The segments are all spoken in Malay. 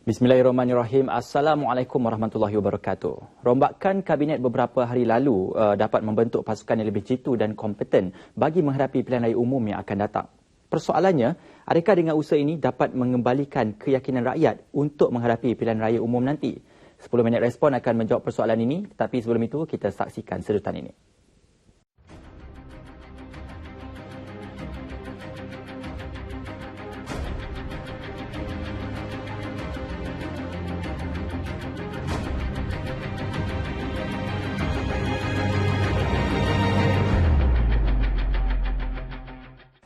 Bismillahirrahmanirrahim. Assalamualaikum warahmatullahi wabarakatuh. Rombakan Kabinet beberapa hari lalu dapat membentuk pasukan yang lebih jitu dan kompeten bagi menghadapi pilihan raya umum yang akan datang. Persoalannya, adakah dengan usaha ini dapat mengembalikan keyakinan rakyat untuk menghadapi pilihan raya umum nanti? 10 minit respon akan menjawab persoalan ini, tetapi sebelum itu kita saksikan sedutan ini.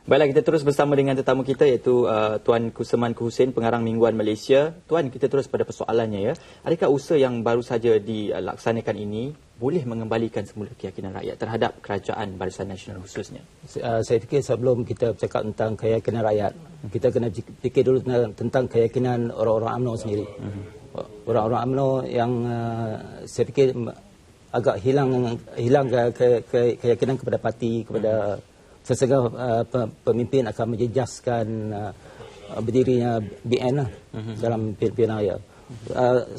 Baiklah, kita terus bersama dengan tetamu kita iaitu Tuan Kuseman Kuhusin, Pengarang Mingguan Malaysia. Tuan, kita terus pada persoalannya ya. Adakah usaha yang baru saja dilaksanakan ini boleh mengembalikan semula keyakinan rakyat terhadap kerajaan Barisan Nasional khususnya? Saya fikir sebelum kita bercakap tentang keyakinan rakyat, kita kena fikir dulu tentang keyakinan orang-orang UMNO sendiri. Orang-orang UMNO yang saya fikir agak hilang keyakinan kepada parti, kepada sesegah pemimpin akan menjejaskan berdirinya BN dalam pilihan raya.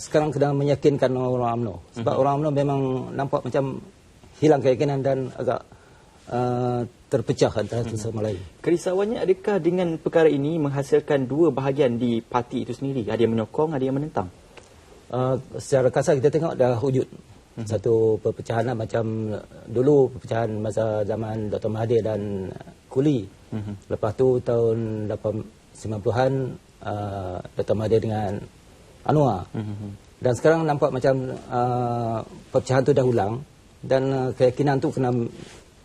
Sekarang sedang meyakinkan orang UMNO. Sebab orang UMNO memang nampak macam hilang keyakinan dan agak terpecah antara satu sama lain. Kerisauannya adakah dengan perkara ini menghasilkan dua bahagian di parti itu sendiri? Ada yang menyokong, ada yang menentang? Secara kasar kita tengok dah wujud satu perpecahan macam dulu perpecahan masa zaman Dr. Mahathir dan Kuli. Lepas tu tahun 90-an Dr. Mahathir dengan Anwar. Dan sekarang nampak macam perpecahan tu dah ulang dan keyakinan tu kena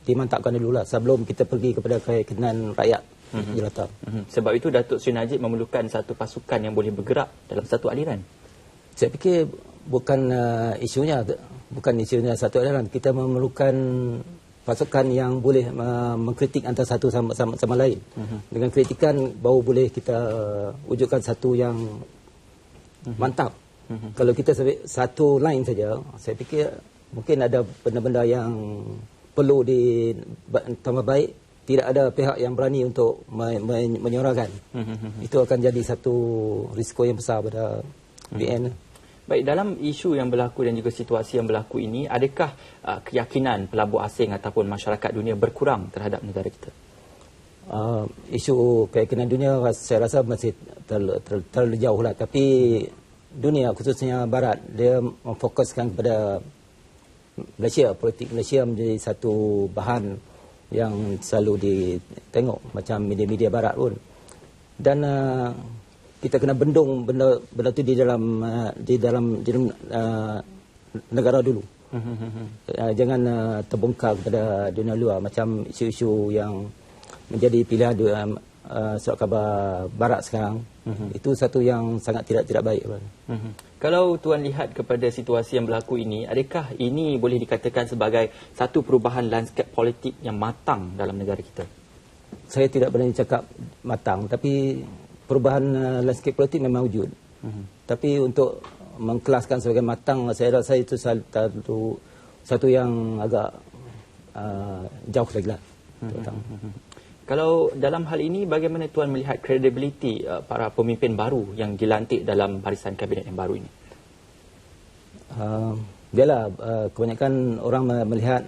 dimantapkan dululah sebelum kita pergi kepada keyakinan rakyat jelata. Sebab itu Datuk Seri Najib memerlukan satu pasukan yang boleh bergerak dalam satu aliran. Saya fikir bukan isunya satu aliran. Kita memerlukan pasukan yang boleh mengkritik antara satu sama lain. Dengan kritikan baru boleh kita wujudkan satu yang mantap. Kalau kita satu line saja, saya fikir mungkin ada benda-benda yang perlu ditambah baik. Tidak ada pihak yang berani untuk menyuarakan. Itu akan jadi satu risiko yang besar pada BN. Baik, dalam isu yang berlaku dan juga situasi yang berlaku ini, adakah keyakinan pelabur asing ataupun masyarakat dunia berkurang terhadap negara kita? Isu keyakinan dunia saya rasa masih terlalu jauh lah. Tapi dunia khususnya Barat, dia memfokuskan kepada Malaysia. Politik Malaysia menjadi satu bahan yang selalu ditengok macam media-media Barat pun. Dan kita kena bendung benda tu di dalam negara dulu. Jangan terbongkar kepada dunia luar macam isu-isu yang menjadi pilihan surat khabar Barat sekarang. Itu satu yang sangat tidak baik. Kalau Tuan lihat kepada situasi yang berlaku ini, adakah ini boleh dikatakan sebagai satu perubahan lanskap politik yang matang dalam negara kita? Saya tidak berani cakap matang, tapi perubahan landscape politik memang wujud. Tapi untuk mengkelaskan sebagai matang, saya rasa itu satu yang agak jauh lagi lah. Kalau dalam hal ini, bagaimana Tuan melihat kredibiliti para pemimpin baru yang dilantik dalam barisan kabinet yang baru ini? Biarlah, kebanyakan orang melihat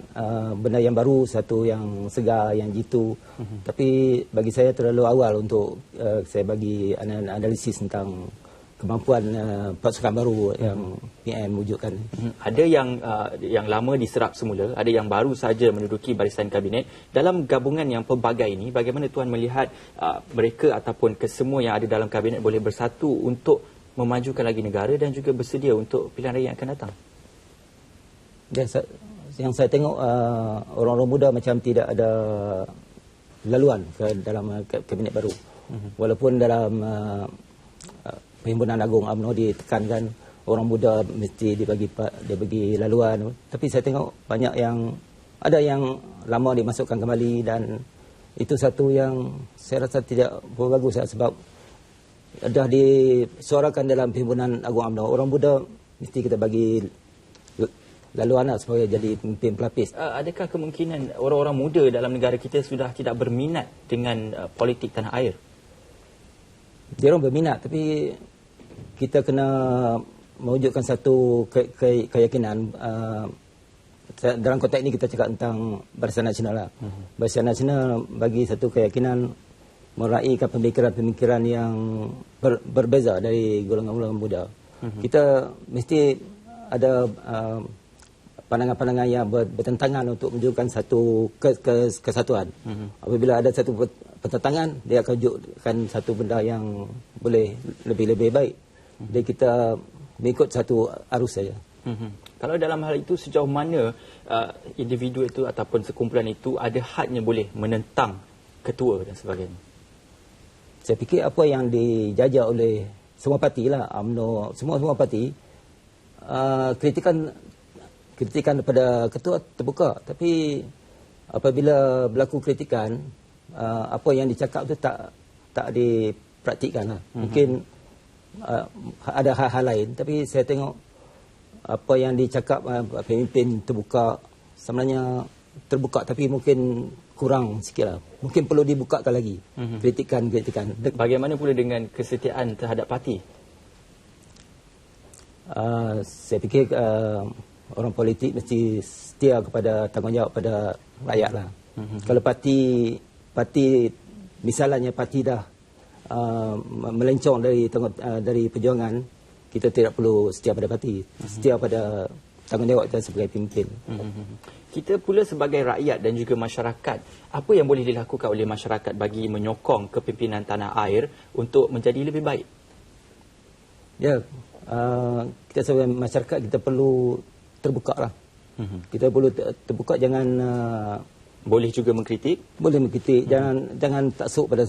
benda yang baru, satu yang segar, yang jitu. Tapi bagi saya terlalu awal untuk saya bagi analisis tentang kemampuan pasukan baru yang PM wujudkan. Ada yang lama diserap semula, ada yang baru saja menduduki barisan kabinet. Dalam gabungan yang pelbagai ini, bagaimana Tuan melihat mereka ataupun kesemua yang ada dalam kabinet boleh bersatu untuk memajukan lagi negara dan juga bersedia untuk pilihan raya yang akan datang? Yang saya tengok orang-orang muda macam tidak ada laluan ke dalam kabinet baru. Walaupun dalam Perhimpunan Agung UMNO ditekankan orang muda mesti dibagi laluan, tapi saya tengok banyak yang ada yang lama dimasukkan kembali dan itu satu yang saya rasa tidak bagus sebab dah disuarakan dalam Perhimpunan Agung UMNO orang muda mesti kita bagi lalu anak supaya jadi pemimpin pelapis. Adakah kemungkinan orang-orang muda dalam negara kita sudah tidak berminat dengan politik tanah air? Dia orang berminat, tapi kita kena mewujudkan satu keyakinan. Dalam konteks ini kita cakap tentang Barisan Nasional lah. Barisan Nasional bagi satu keyakinan meraihkan pemikiran-pemikiran yang berbeza dari golongan-golongan muda. Kita mesti ada pandangan-pandangan yang bertentangan untuk menunjukkan satu kesatuan. Apabila ada satu pertentangan, dia akan wujudkan satu benda yang boleh lebih baik. Jadi kita mengikut satu arus saja. Kalau dalam hal itu, sejauh mana individu itu ataupun sekumpulan itu ada haknya boleh menentang ketua dan sebagainya? Saya fikir apa yang dijajah oleh semua parti lah, UMNO, semua parti, kritikan kepada ketua terbuka. Tapi apabila berlaku kritikan, apa yang dicakap itu tak dipraktikkan lah. Mungkin ada hal-hal lain, tapi saya tengok apa yang dicakap pemimpin terbuka, sebenarnya terbuka tapi mungkin kurang sikit lah. Mungkin perlu dibukakan lagi kritikan. Bagaimana pula dengan kesetiaan terhadap parti? Saya fikir orang politik mesti setia kepada tanggungjawab pada rakyat lah. Kalau parti misalnya parti dah melencong dari perjuangan, kita tidak perlu setia pada parti, setia pada tanggungjawab kita sebagai pemimpin. Kita pula sebagai rakyat dan juga masyarakat, apa yang boleh dilakukan oleh masyarakat bagi menyokong kepimpinan tanah air untuk menjadi lebih baik? Ya, kita sebagai masyarakat kita perlu terbuka lah. Kita perlu terbuka, jangan boleh juga mengkritik. Boleh mengkritik, jangan taksub pada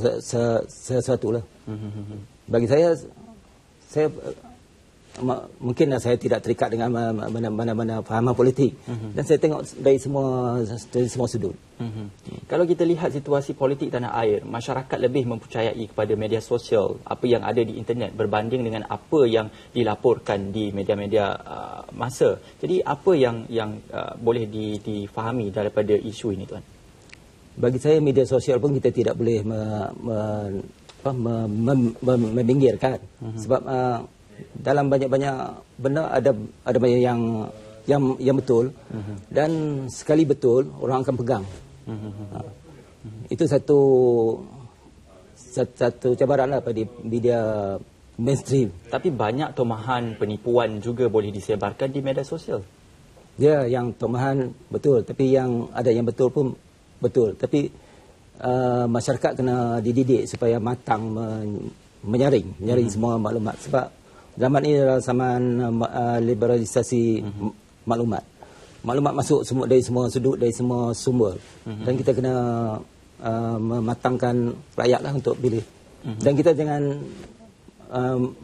sesuatu lah. Bagi saya mungkin saya tidak terikat dengan mana-mana fahaman politik, dan saya tengok dari semua sudut. Kalau kita lihat situasi politik tanah air, masyarakat lebih mempercayai kepada media sosial, apa yang ada di internet berbanding dengan apa yang dilaporkan di media-media masa. Jadi apa yang boleh difahami daripada isu ini, Tuan? Bagi saya media sosial pun kita tidak boleh meminggirkan, sebab dalam banyak-banyak benda ada banyak yang betul, dan sekali betul orang akan pegang. Itu satu cabaran lah pada media mainstream. Tapi banyak tomahan penipuan juga boleh disebarkan di media sosial. Ya, yang tomahan betul, tapi yang ada yang betul pun betul. Tapi masyarakat kena dididik supaya matang menyaring semua maklumat, sebab zaman ini adalah zaman liberalisasi maklumat. Maklumat masuk dari semua sudut, dari semua sumber. Dan kita kena mematangkan rakyatlah untuk pilih. Dan kita jangan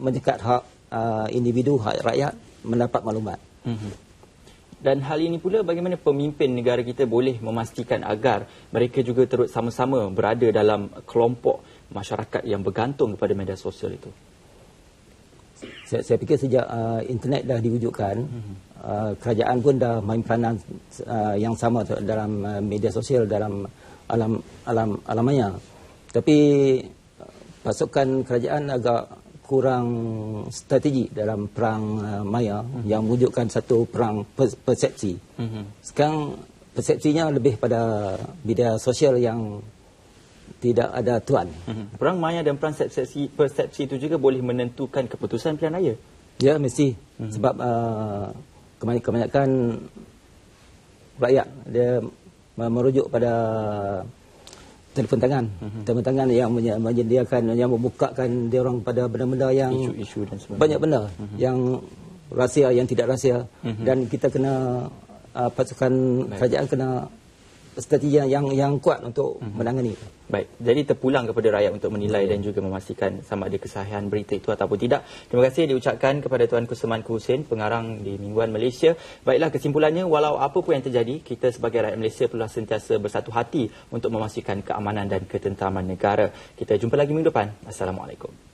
menyekat hak individu, hak rakyat mendapat maklumat. Dan hal ini pula, bagaimana pemimpin negara kita boleh memastikan agar mereka juga turut sama-sama berada dalam kelompok masyarakat yang bergantung kepada media sosial itu? Saya fikir sejak internet dah diwujudkan, kerajaan pun dah main peranan yang sama dalam media sosial, dalam alam maya. Tapi pasukan kerajaan agak kurang strategi dalam perang maya yang mewujudkan satu perang persepsi. Sekarang persepsinya lebih pada media sosial yang tidak ada tuan. Perang maya dan perang persepsi itu juga boleh menentukan keputusan pilihan raya? Ya, mesti. Sebab kebanyakan rakyat dia merujuk pada telefon tangan. Telefon tangan yang menyediakan, yang membukakan dia orang pada benda-benda yang isu-isu dan sebagainya. Banyak benda yang rahsia, yang tidak rahsia. Dan kita kena pasukan kerajaan kena strategi yang kuat untuk menangani. Baik, jadi terpulang kepada rakyat untuk menilai dan juga memastikan sama ada kesahihan berita itu ataupun tidak. Terima kasih diucapkan kepada Tuan Kusmanku Hussein, pengarang di Mingguan Malaysia. Baiklah, kesimpulannya, walau apa pun yang terjadi, kita sebagai rakyat Malaysia perlu sentiasa bersatu hati untuk memastikan keamanan dan ketenteraman negara. Kita jumpa lagi minggu depan. Assalamualaikum.